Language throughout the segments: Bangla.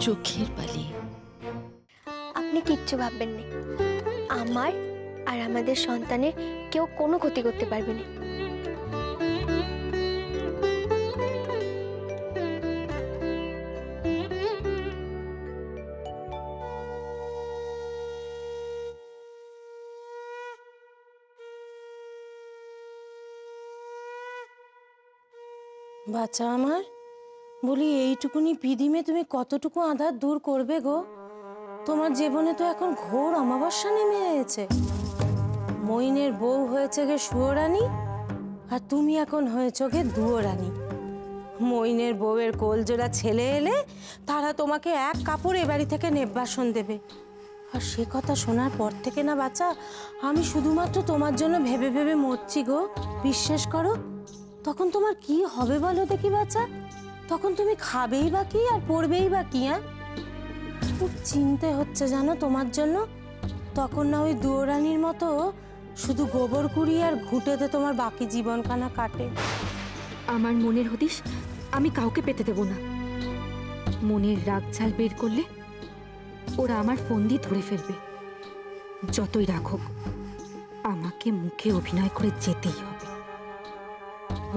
চোখের বালি। আপনি কিচ্ছু ভাববেন না, আমার আর আমাদের সন্তানের কেউ কোনো ক্ষতি করতে পারবে না। বাচ্চা আমার, বলি এইটুকুনি পিদিমে তুমি কতটুকু আঁধার দূর করবে গো? তোমার জীবনে তো এখন ঘোর অমাবস্যা নেমে এসেছে। মইনের বউ হয়েছে গে সুয়োরানী, আর তুমি এখন হয়েছো গে দুয়োরানী। মইনের বউয়ের কোলজোড়া ছেলে এলে তারা তোমাকে এক কাপড় এ বাড়ি থেকে নির্বাসন দেবে। আর সে কথা শোনার পর থেকে না বাচ্চা, আমি শুধুমাত্র তোমার জন্য ভেবে ভেবে মরছি গো। বিশ্বাস করো, তখন তোমার কি হবে বলো দেখি বাচ্চা? তখন তুমি খাবেই বা কি আর পড়বেই বা কি? হ্যাঁ, খুব চিন্তা হচ্ছে জানো তোমার জন্য। তখন না ওই দুয়োরানির মতো শুধু গোবর কুড়ি আর ঘুঁটেতে তোমার বাকি জীবনখানা কাটে। আমার মনের হদিশ আমি কাউকে পেতে দেব না। মনের রাগ ঝাল বের করলে ওরা আমার ফোন দিয়ে ধরে ফেলবে। যতই রাগ হোক, আমাকে মুখে অভিনয় করে যেতেই হবে।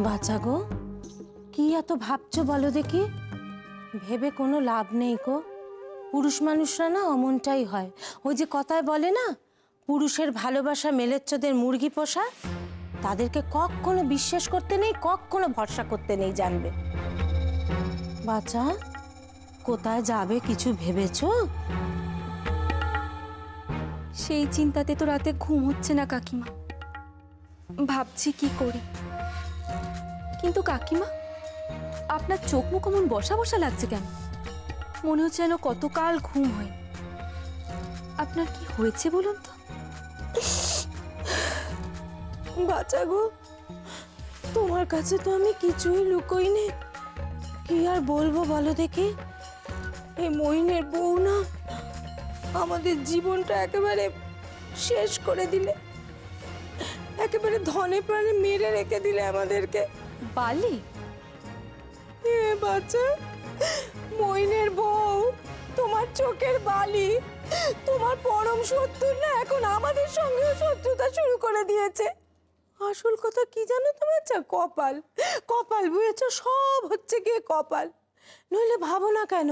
বাচ্চা গো, কি এত ভাবছো বলো দেখি? ভেবে কোনো লাভ নেই গো। পুরুষ মানুষরা না অমনটাই হয়। ওই যে কথায় বলে না, পুরুষের ভালোবাসা মেলেচ্ছদের মুরগি পোষা। তাদেরকে কখনো বিশ্বাস করতে নেই, কখনো ভরসা করতে নেই, জানবে। বাচ্চা, কোথায় যাবে কিছু ভেবেছো? সেই চিন্তাতে তো রাতে ঘুম হচ্ছে না কাকিমা। ভাবছি কি করি। কিন্তু কাকিমা, আপনার চোখ মুখ অমন বসা বসা লাগছে কেন? মনে হচ্ছে যেন কতকাল ঘুম হয়। আপনার কি হয়েছে বলুন তো? বাচ্চা গো, তোমার কাছে তো আমি কিছুই লুকোই নে। কি আর বলবো বলো দেখি? এই মইনের বউ না আমাদের জীবনটা একেবারে শেষ করে দিলে, একেবারে ধনে প্রাণে মেরে রেখে দিলে আমাদেরকে। বালি? এ বাচ্চা, মইনের বউ তোমার চোখের বালি, তোমার পরম শত্রু না এখন আমাদের সঙ্গেও শত্রুতা শুরু করে দিয়েছে। আসল কথা কি জানো তো বাচ্চা? কপাল। কপাল বুঝেছো? সব হচ্ছে গিয়ে কপাল। নইলে ভাবো না কেন,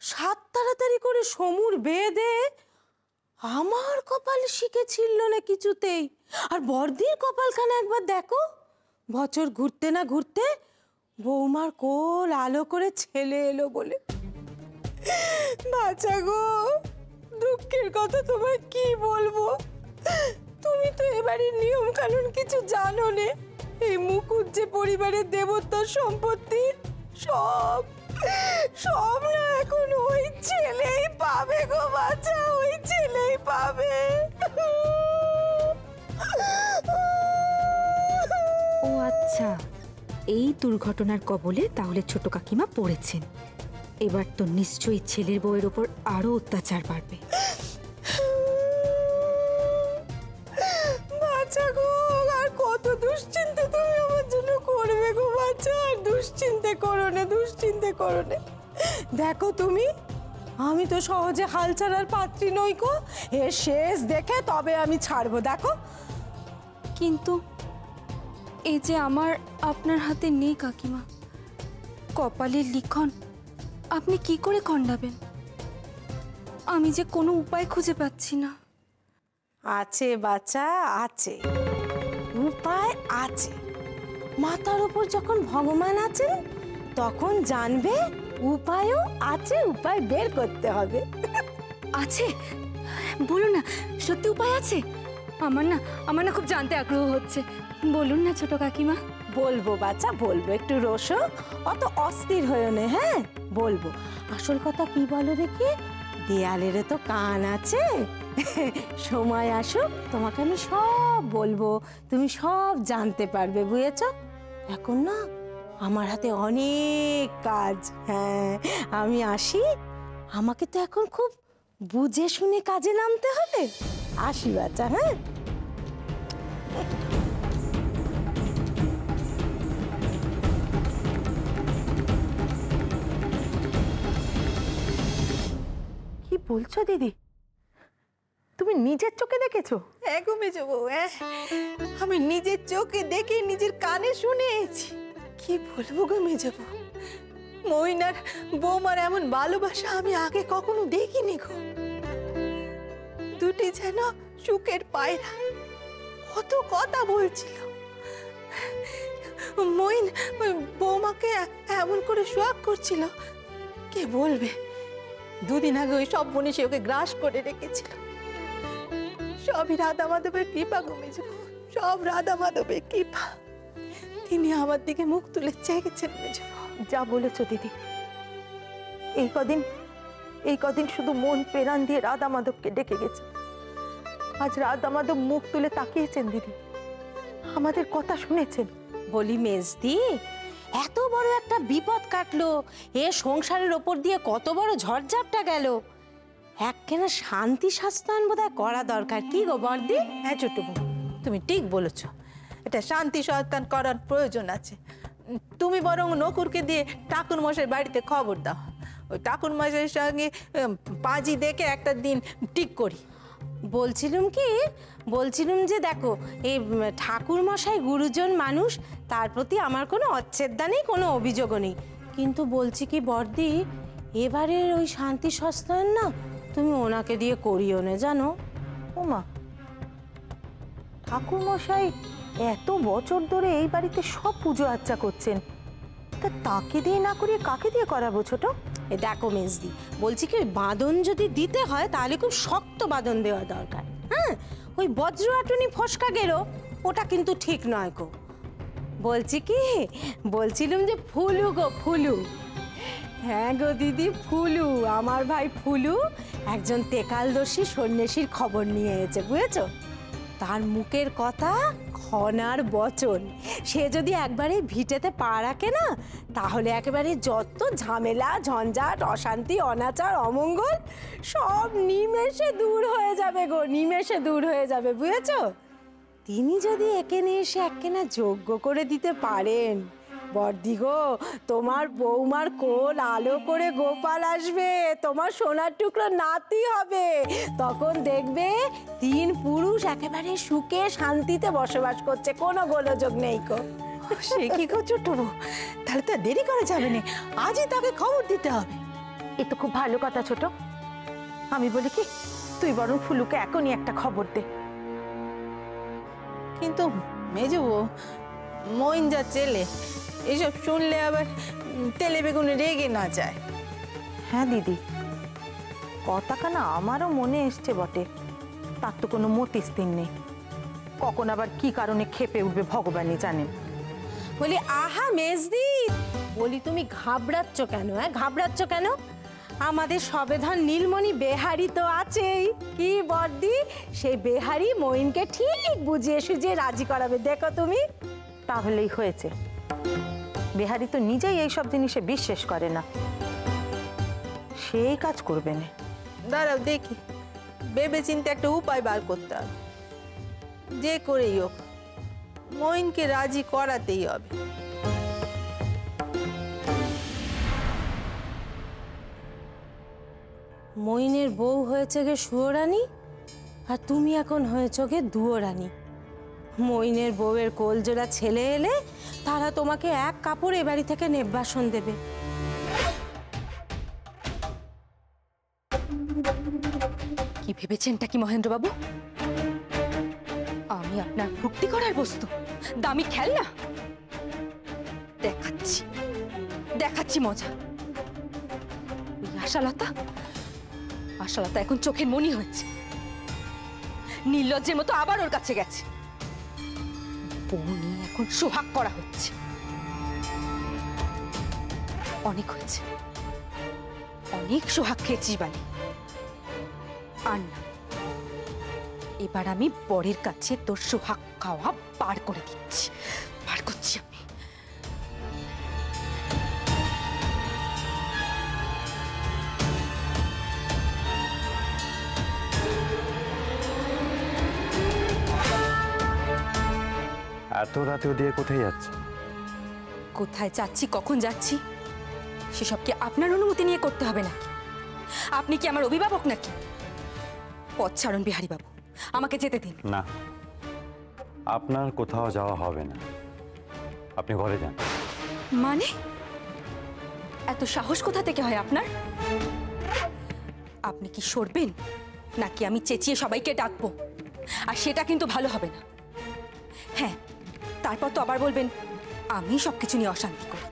সাত তাড়াতাড়ি করে সমুর বেঁধে আমার কপাল শিখেছিল না কিছুতেই। আর বর্দির কপালখানা একবার দেখো, বছর ঘুরতে না ঘুরতে বৌমার কোল আলো করে ছেলে এলো বলে। বাচ্চা গো, দুঃখের কথা তোমায় কি বলবো? তুমি তো এবারে নিয়ম কানুন কিছু জানো নে। এই মুকুট যে পরিবারের দেবতার সম্পত্তি, সব সব না এখন ওই ছেলেই পাবে গো বাচ্চা, ওই ছেলেই পাবে। ও আচ্ছা, এই দুর্ঘটনার কবলে তাহলে ছোট কাকিমা পড়েছেন। এবার তো নিশ্চয়ই ছেলের বউয়ের ওপর আরো অত্যাচার বাড়বে। বাচ্চা গো, আর কত দুশ্চিন্তা তুমি আমার জন্য করবে গো বাচ্চা? আর দুশ্চিন্তা করো না, দুশ্চিন্তা করো না। দেখো তুমি, আমি তো সহজে হাল ছাড়ার পাত্রী নই গো। এর শেষ দেখে তবে আমি ছাড়বো, দেখো। কিন্তু এই যে আমার আপনার হাতে নেই কাকিমা, কপালের লিখন আপনি কি করে খণ্ডাবেন? আমি যে কোনো উপায় খুঁজে পাচ্ছি না। আছে বাচ্চা, আছে, উপায় আছে। মাথার উপর যখন ভগবান আছেন তখন জানবে উপায়ও আছে, উপায় বের করতে হবে। আছে? বলুন না, সত্যি উপায় আছে? আমার না খুব জানতে আগ্রহ হচ্ছে। বলুন না ছোট কাকিমা। বলবো বাচ্চা, বলবো, একটু রোসো, অত অস্থির হয়েও না। হ্যাঁ বলবো। আসল কথা কি বলো দেখি? দেয়ালেরও তো কান আছে। সময় আসুক, তোমাকে আমি সব বলবো, তুমি সব জানতে পারবে, বুঝেছো? এখন না আমার হাতে অনেক কাজ। হ্যাঁ, আমি আসি। আমাকে তো এখন খুব বুঝে শুনে কাজে নামতে হবে। আসি বাচ্চা, হ্যাঁ। বলছো দিদি? তুমি নিজের চোখে দেখেছো? হ্যাঁ গো মেজো বউ, আমি নিজের চোখে দেখে নিজের কানে শুনেছি। কি বলবো গো মেজো বউ, মইন আর বৌমার এমন ভালোবাসা আমি আগে কখনো দেখিনি গো। দুটি যেন সুখের পায়রা, কত কথা বলছিল। মইন বৌমাকে এমন করে সোহাগ করছিল, কে বলবে। দুদিন আগে ওই সব মনীষী ওকে গ্রাস করে রেখেছিল। সবই রাধা মাধবের কৃপা ঘুমিয়ে যাব, সব রাধা মাধবের কৃপা। তিনি আমার দিকে মুখ তুলে চেয়েছেন মেজো বউ। যা বলেছো দিদি, এই কদিন শুধু মন প্রাণ দিয়ে রাধা মাধবকে ডেকে গেছে। আজ রাধা মাধব মুখ তুলে তাকিয়েছেন দিদি, আমাদের কথা শুনেছেন। বলি মেজদি, এত বড় একটা বিপদ কাটলো, এ সংসারের ওপর দিয়ে কত বড় ঝড়ঝাপটা গেল, একখানা শান্তি শাস্তান বোধহয় করা দরকার। কি গো বর্দি? হ্যাঁ ছোট বউ, তুমি ঠিক বলেছ, এটা শান্তি সন্তান করার প্রয়োজন আছে। তুমি বরং নকুরকে দিয়ে ঠাকুর মশাই বাড়িতে খবর দাও। ওই ঠাকুর মশাইয়ের সঙ্গে পাঁজি দেখে একটা দিন ঠিক করি। বলছিলাম যে দেখো, এই ঠাকুর মশাই গুরুজন মানুষ, তার প্রতি আমার কোনো অচ্ছেদ্যা নেই, কোনো অভিযোগও নেই। কিন্তু বলছি কি বর্দি, এবারের ওই শান্তি সস্তান না তুমি ওনাকে দিয়ে করিও না, জানো? ওমা, ঠাকুর মশাই এত বছর ধরে এই বাড়িতে সব পুজো আর্চা করছেন, তা তাকে দিয়ে না করিয়ে কাকে দিয়ে করাবো ছোট? এ দেখো মেজদি, বলছি কি ওই বাঁধন যদি দিতে হয় তাহলে খুব শক্ত বাঁধন দেওয়া দরকার। হ্যাঁ, ওই বজ্র আটুনি ফসকা গেল, ওটা কিন্তু ঠিক নয় গো। বলছিলাম যে ফুলু গো, ফুলু। হ্যাঁ গো দিদি, ফুলু, আমার ভাই ফুলু একজন তেকালদর্শী সন্ন্যাসীর খবর নিয়ে এসেছে, বুঝেছো? তার মুখের কথা খনার বচন, সে যদি একবারে ভিটেতে পা রাখে না, তাহলে একেবারে যত ঝামেলা ঝঞ্ঝাট অশান্তি অনাচার অমঙ্গল সব নিমেষে দূর হয়ে যাবে গো, নিমেষে দূর হয়ে যাবে, বুঝেছো? তিনি যদি একে নিয়ে এসে একখানা যজ্ঞ করে দিতে পারেন, বর্দি গো, তোমার বৌমার কোল আলো করে গোপাল আসবে, তোমার সোনার টুকরো নাতি হবে। তখন দেখবে 3 পুরুষ একেবারে সুখে শান্তিতে বসবাস করছে, কোনো গোলযোগ নেই গো। সে কি গো ছোট বউ, তাহলে তো দেরি করা যাবে না, আজই তাকে খবর দিতে হবে। এ তো খুব ভালো কথা ছোট। আমি বলি কি, তুই বরং ফুলুকে এখনই একটা খবর দে। কিন্তু মেজো বউ, মইন যা চেলে, এসব শুনলে আবার তেলে বেগুনে রেগে না যায়। হ্যাঁ দিদি, কথাখানা আমারও মনে এসছে বটে, তার তো কোনো মতিস্থির নেই। কখন আবার কি কারণে ক্ষেপে উঠবে ভগবানই জানেন। বলি আহা মেজদি, বলি তুমি ঘাবড়াচ্ছ কেন? ঘাবড়াচ্ছ কেন? আমাদের সবেধন নীলমণি বেহারি তো আছেই। কি বর্দি, সেই বেহারি মইনকে ঠিক বুঝিয়ে সুঝিয়ে রাজি করাবে, দেখো তুমি। তাহলেই হয়েছে। বেহারি তো নিজেই এইসব জিনিসে বিশ্বাস করে না, সেই কাজ করবে না। দাঁড়াও দেখি, ভেবে চিন্তে একটা উপায় বার করতে হবে। যে করেই হোক মইনকে রাজি করাতেই হবে। মইনের বউ হয়েছে গে সুয়োরানী, আর তুমি এখন হয়েছ গে দুয়োরানী। মইনের বউয়ের কোলজোড়া ছেলে এলে তারা তোমাকে এক কাপড় এ বাড়ি থেকে নির্বাসন দেবে। কি ভেবেছেনটা কি মহেন্দ্রবাবু? আমি আপনার ভক্তি করার বস্তু, দামি খেলনা? দেখাচ্ছি মজা। ওই আশালতা এখন চোখের মনি হয়েছে, নির্লজ্জের মতো আবার ওর কাছে গেছে। বউ নিয়ে এখন সোহাগ করা হচ্ছে। অনেক হয়েছে, অনেক সোহাগ খেয়েছিস বালি। আর না, এবার আমি বরের কাছে তোর সোহাগ খাওয়া বার করে দিচ্ছি, বার করছি আমি। এত রাতে ওদিকে কোথায় যাচ্ছে? কোথায় যাচ্ছি, কখন যাচ্ছি, সেসব কি আপনার অনুমতি নিয়ে করতে হবে নাকি? আপনি কি আমার অভিভাবক নাকি? পথ ছাড়ুন বিহারী বাবু, আমাকে যেতে দিন। না, আপনার কোথাও যাওয়া হবে না, আপনি ঘরে যান। মানে এত সাহস কোথা থেকে হয় আপনার? আপনি কি সরবেন নাকি আমি চেঁচিয়ে সবাইকে ডাকবো? আর সেটা কিন্তু ভালো হবে না। হ্যাঁ, তারপর তো আবার বলবেন আমি সবকিছু নিয়ে অশান্তি করি।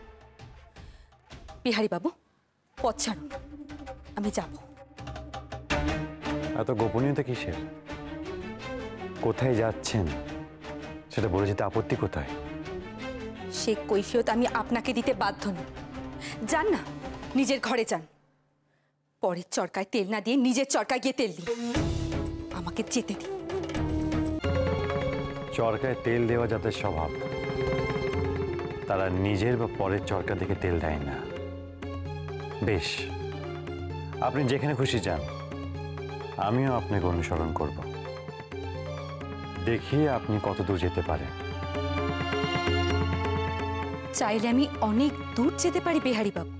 বিহারী বাবু, পথ ছাড়ুন, আমি যাব। এত গোপনীয়তা কিসের? কোথায় যাচ্ছেন সেটা বলে যেতে আপত্তি কোথায়? সে কৈফিয়ত আমি আপনাকে দিতে বাধ্য নই। যান না, নিজের ঘরে যান। পরের চরকায় তেল না দিয়ে নিজের চরকায় গিয়ে তেল দিন। আমাকে যেতে দিন। চরকায় তেল দেওয়া যাদের স্বভাব, তারা নিজের বা পরের চরকা থেকে তেল দেয় না। বেশ, আপনি যেখানে খুশি যান, আমিও আপনাকে অনুসরণ করব। দেখি আপনি কত দূর যেতে পারেন। চাইলে আমি অনেক দূর যেতে পারি বিহারী বাবু,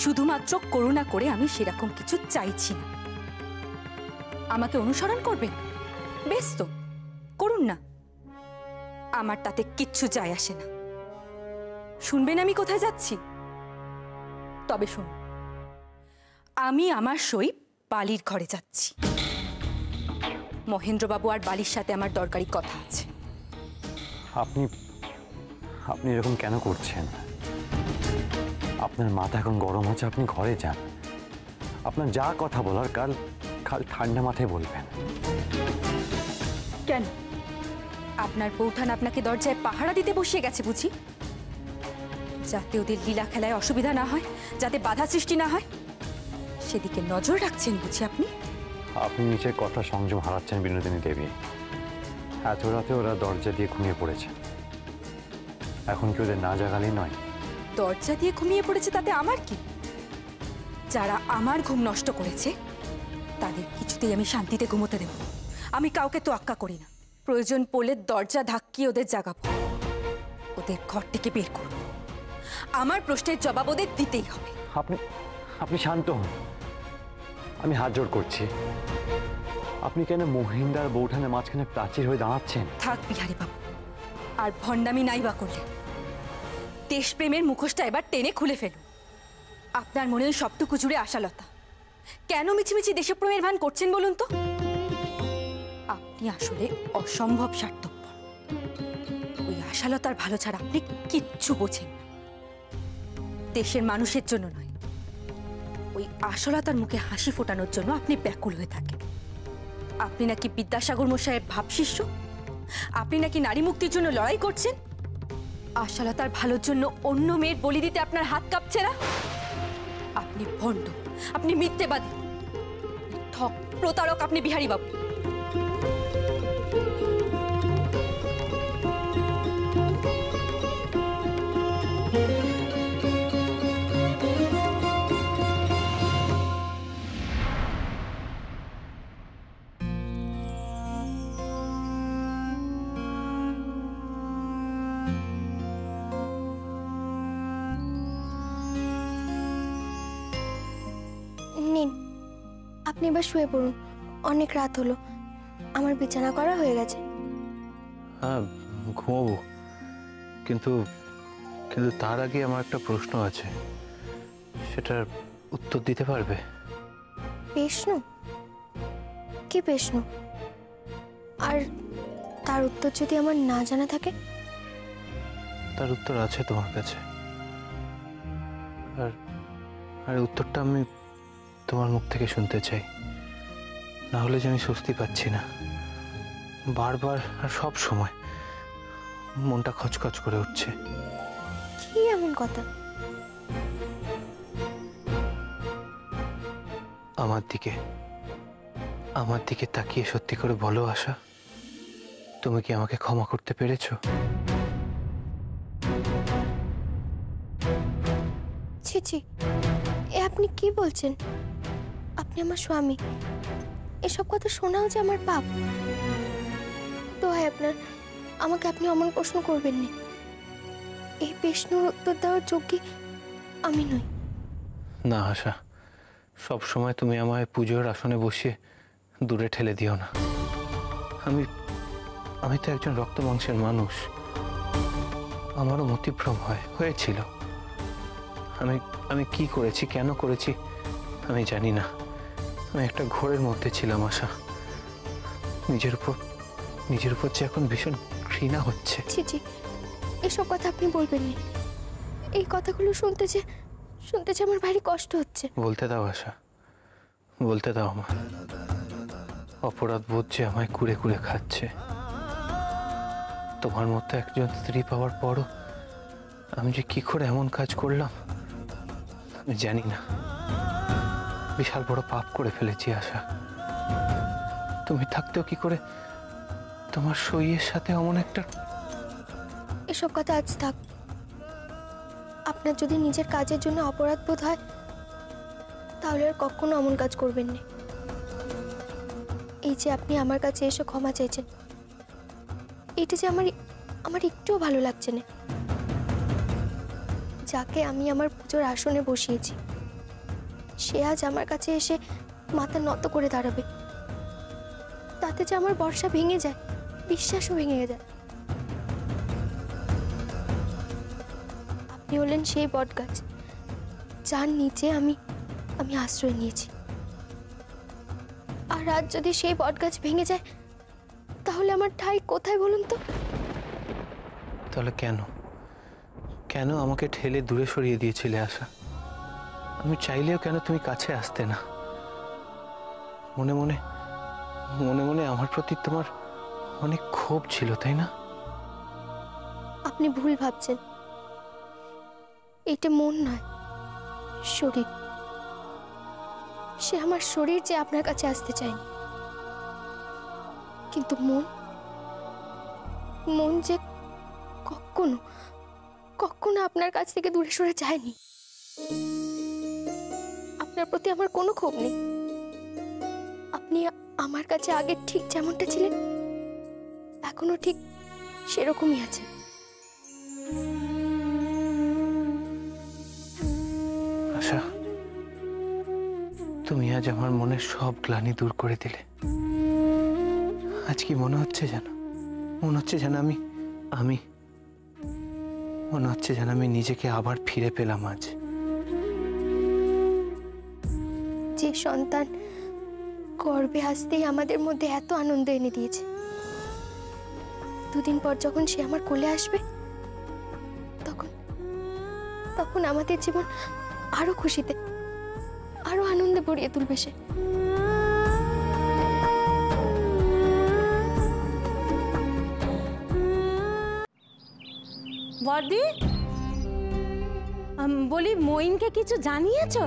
শুধুমাত্র করুণা করে আমি সেরকম কিছু চাইছি না। আমাকে অনুসরণ করবেন? বেশ তো, করুন না, আমার তাতে কিচ্ছু যায় আসে না। শুনবেন আমি কোথায় যাচ্ছি? তবে শুনুন, আমি আমার সই বালির ঘরে যাচ্ছি। মহেন্দ্রবাবু আর বালির সাথে আমার দরকারি কথা আছে। আপনি আপনি এরকম কেন করছেন? আপনার মাথা এখন গরম হচ্ছে, আপনি ঘরে যান। আপনার যা কথা বলার কাল ঠান্ডা মাথায় বলবেন। কেন? আপনার বৌঠান আপনাকে দরজায় পাহারা দিতে বসিয়ে গেছে বুঝি? যাতে ওদের লীলা খেলায় অসুবিধা না হয়, যাতে বাধা সৃষ্টি না হয়, সেদিকে নজর রাখছেন বুঝি আপনি? আপনি নিচের কথা সংযম হারাচ্ছেন বিনোদিনী দেবী। এত রাতে ওরা দরজা দিয়ে ঘুমিয়ে পড়েছে, এখন কি ওদের না জাগালেই নয়? দরজা দিয়ে ঘুমিয়ে পড়েছে তাতে আমার কি? যারা আমার ঘুম নষ্ট করেছে তাদের কিছুতেই আমি শান্তিতে ঘুমোতে দেব। আমি কাউকে তোয়াক্কা করি না। প্রয়োজন পড়লে দরজা ধাক্কিয়ে ওদের জাগাবো, ওদের ঘর থেকে বের করব। আমার প্রশ্নের জবাব ওদের দিতেই হবে। আপনি শান্ত হন, আমি হাত জোড় করছি। আপনি কেন মহিন্দার বৌঠানের মাঝখানে প্রাচীর হয়ে দাঁড়াচ্ছেন? থাক বিহারী বাবু, আর ভণ্ডামি নাই বা করলে। দেশপ্রেমের মুখোশটা এবার টেনে খুলে ফেলুন। আপনার মনে ওই সবটুকু জুড়ে আশালতা। কেন মিছিমিছি দেশপ্রেমের ভান করছেন বলুন তো? আপনি আসলে অসম্ভব স্বার্থপর। ওই আশালতার ভালো ছাড়া আপনি কিচ্ছু বোঝেন না। দেশের মানুষের জন্য নয়, ওই আশালতার মুখে হাসি ফোটানোর জন্য আপনি ব্যাকুল হয়ে থাকেন। আপনি নাকি বিদ্যাসাগর মশাইয়ের ভাবশিষ্য, আপনি নাকি নারী মুক্তির জন্য লড়াই করছেন। আশালতার ভালোর জন্য অন্য মেয়ের বলি দিতে আপনার হাত কাঁপছে না? আপনি ভণ্ড, আপনি মিথ্যেবাদী, ঠক, প্রতারক আপনি বিহারী বাবু। নিন, আপনি এবার শুয়ে পড়ুন, অনেক রাত হলো, আমার বিছানা করা হয়ে গেছে। হ্যাঁ, ঘুমাবো, কিন্তু কিন্তু তার আগে আমার একটা প্রশ্ন আছে, সেটার উত্তর দিতে পারবে? প্রশ্ন? কি প্রশ্ন? আর তার উত্তর যদি আমার না জানা থাকে? তার উত্তর আছে তোমার কাছে, আর আর উত্তরটা আমি তোমার মুখ থেকে শুনতে চাই। না হলে যে আমি স্বস্তি পাচ্ছি না, বারবার আর সব সময় মনটা খচখচ করে উঠছে। কি এমন কথা? আমার দিকে তাকিয়ে সত্যি করে বলো আশা, তুমি কি আমাকে ক্ষমা করতে পেরেছো? ছি ছি, এ আপনি কি বলছেন? আপনি আমার স্বামী, এসব কথা শোনাও যে আমার পাপ। তো হয় আপনার, আমাকে আপনি অমন প্রশ্ন করবেন না। এই প্রশ্নের উত্তর দেওয়ার যোগ্য আমি নই। না আশা, সব সময় তুমি আমায় পুজোর আসনে বসিয়ে দূরে ঠেলে দিও না। আমি আমি তো একজন রক্ত মাংসের মানুষ, আমারও মতিভ্রম হয়েছিল। আমি আমি কি করেছি, কেন করেছি আমি জানি না। আমি একটা ঘোরের মধ্যে ছিলাম আশা। নিজের উপর যে এখন ভীষণ ঘৃণা হচ্ছে। ছি ছি, এসব কথা আপনি বলবেন না। এই কথাগুলো শুনতে যে আমার ভারী কষ্ট হচ্ছে। বলতে দাও আশা, বলতে দাও আমার। অপরাধ বোধ যে আমায় কুড়ে কুড়ে খাচ্ছে। তোমার মতো একজন স্ত্রী পাওয়ার পরও আমি যে কি করে এমন কাজ করলাম আমি জানি না। বিশাল বড় পাপ করে ফেলেছি আশা। তুমি থাকতেও কি করে তোমার সইয়ের সাথে অমন একটা... এসব কথা আজ থাক। আপনার যদি নিজের কাজের জন্য অপরাধ বোধ হয় তাহলে আর কখনো এমন কাজ করবেন না। এই যে আপনি আমার কাছে এসে ক্ষমা চাইছেন, এটা যে আমার একটুও ভালো লাগছে না। যাকে আমি আমার পুজোর আসনে বসিয়েছি সে আজ আমার কাছে এসে মাথা নত করে দাঁড়াবে, তাতে যে আমার ভরসা ভেঙে যায়, বিশ্বাসও ভেঙে যায়। আপনি হলেন সেই বটগাছ যার নিচে আমি আশ্রয় নিয়েছি। আর আজ যদি সেই বটগাছ ভেঙে যায় তাহলে আমার ঠাঁই কোথায় বলুন তো? তাহলে কেন আমাকে ঠেলে দূরে সরিয়ে দিয়েছিলে আশা? আমি চাইলেও কেন তুমি কাছে আসতে না? মনে মনে আমার প্রতি তোমার অনেক ক্ষোভ ছিল, তাই না? আপনি ভুল ভাবছেন। এটা মন নয়, শরীর। সে আমার শরীর যে আপনার কাছে আসতে চায়নি, কিন্তু মন যে কখনো আপনার কাছ থেকে দূরে সরে যায়নি। আপনার প্রতি আমার কোনো ক্ষোভ নেই। আপনি আমার কাছে আগে ঠিক যেমনটা ছিলেন এখনো ঠিক সেরকমই আছে। আশা, তুমি আজ আমার মনের সব গ্লানি দূর করে দিলে। আজ কি মনে হচ্ছে যেন আমি নিজেকে আবার ফিরে পেলাম। আজ যে সন্তান গর্ভে আসতেই আমাদের মধ্যে এত আনন্দ এনে দিয়েছে, দুদিন পর যখন সে আমার কোলে আসবে তখন আমাদের জীবন আরো খুশিতে, আরো আনন্দে ভরিয়ে তুলবে সে। বর্দি, বলি মইনকে কিছু জানিয়েছো?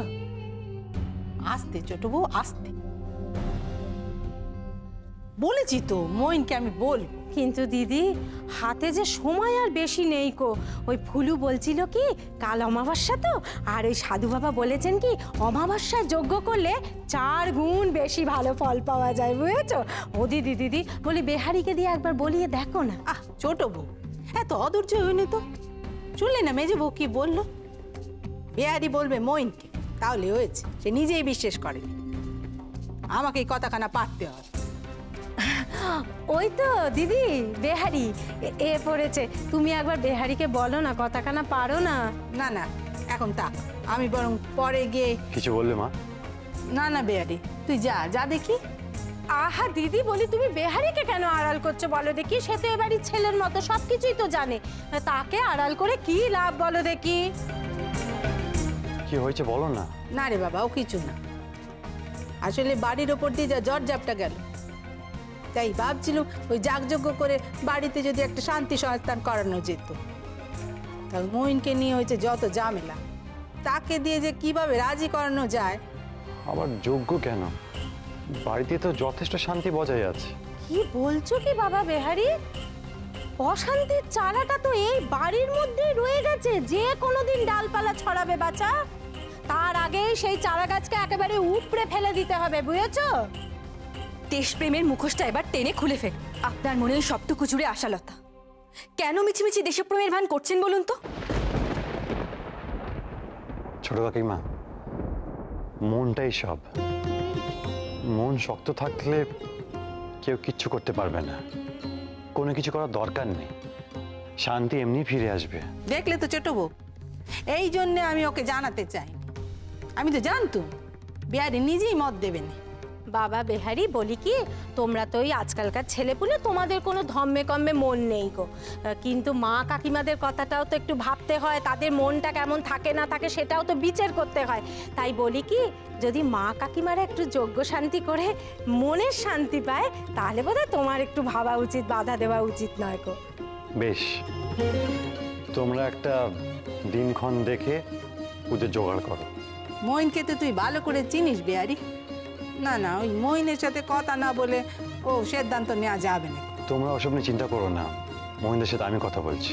আসতে ছোট বউ, আসতে বলেছি তো মইনকে আমি বলবো। কিন্তু দিদি, হাতে যে সময় আর বেশি নেই কো। ওই ফুলু বলছিল কি কাল অমাবস্যা তো, আর ওই সাধু বাবা বলেছেন কি অমাবস্যায় যজ্ঞ করলে 4 গুণ বেশি ভালো ফল পাওয়া যায়, বুঝেছো? ও দিদি বলি বেহারিকে দিয়ে একবার বলিয়ে দেখো না। ছোট বউ, এত অধৈর্য হয়নি তো। শুনলে না মেজে বউ কি বললো? বেহারি বলবে মইনকে, তাহলে হয়েছে। সে নিজেই বিশ্বাস করে। আমাকে এই কথাখানা পারতে হবে। ওই তো দিদি, বেহারি এ পড়েছে। তুমি একবার বেহারিকে বলো না, কথাখানা পারো না। না এখন তা আমি বরং পরে গিয়ে... কিছু বললে মা? না বেহারি, তুই যা দেখি। আহা দিদি, বলি তুমি বেহারিকে কেন আড়াল করছো বলো দেখি? সে তো এবারই ছেলের মতো সবকিছুই তো জানে, তাকে আড়াল করে কি লাভ বলো দেখি? কি হয়েছে বলো না। না রে বাবা, ও কিছু না। আসলে বাড়ির ওপর দিয়ে যা ঝড় ঝাপটা গেল, তাই ভাবছিলাম ওই যাগযজ্ঞ করে বাড়িতে যদি একটা শান্তি সংস্থান করানো যেত। তাই মইনকে নিয়ে হয়েছে যত ঝামেলা, তাকে দিয়ে যে কিভাবে রাজি করানো যায়। আবার যোগ্য কেন? বাড়িতে তো যথেষ্ট শান্তি বজায় আছে। কি বলছো কি বাবা বেহারি? অশান্তির চারাটা তো এই বাড়ির মধ্যেই রয়ে গেছে। যে কোনোদিন ডালপালা ছড়াবে বাচ্চা, তার আগে সেই চারা গাছকে একেবারে উপড়ে ফেলে দিতে হবে, বুঝেছো? দেশপ্রেমের মুখোশটা এবার টেনে খুলে ফেল। আপনার মনে ওই সবটুকু জুড়ে আশালতা। কেন মিছিমিছি দেশপ্রেমের ভান করছেন বলুন তো? ছোট কাকিমা, মনটাই সব। মন শক্ত থাকলে কেউ কিচ্ছু করতে পারবে না, কোনো কিছু করার দরকার নেই, শান্তি এমনি ফিরে আসবে। দেখলে তো ছোট বউ, এই জন্যে আমি ওকে জানাতে চাই। আমি তো জানতুম বিহারি নিজেই মত দেবে না। বাবা বেহারি, বলি কি, তোমরা তো ওই আজকালকার ছেলেপুলে, তোমাদের কোনো ধম্মে কম্মে মন নেই গো। কিন্তু মা কাকিমাদের কথাটাও তো একটু ভাবতে হয়, তাদের মনটা কেমন থাকে না থাকে সেটাও তো বিচার করতে হয়। তাই বলি কি, যদি মা কাকিমারা একটু যজ্ঞ শান্তি করে মনের শান্তি পায়, তাহলে বোধহয় তোমার একটু ভাবা উচিত, বাধা দেওয়া উচিত নয় গো। বেশ, তোমরা একটা দিনক্ষণ দেখে পুজোর জোগাড় করো। মইনকে তো তুই ভালো করে চিনিস বিহারি। না না, ওই মইনের সাথে কথা না বলে ও সিদ্ধান্ত নেওয়া যাবে না। তোমরা ওসব নিয়ে চিন্তা করো না, মহিন্দের সাথে আমি কথা বলছি।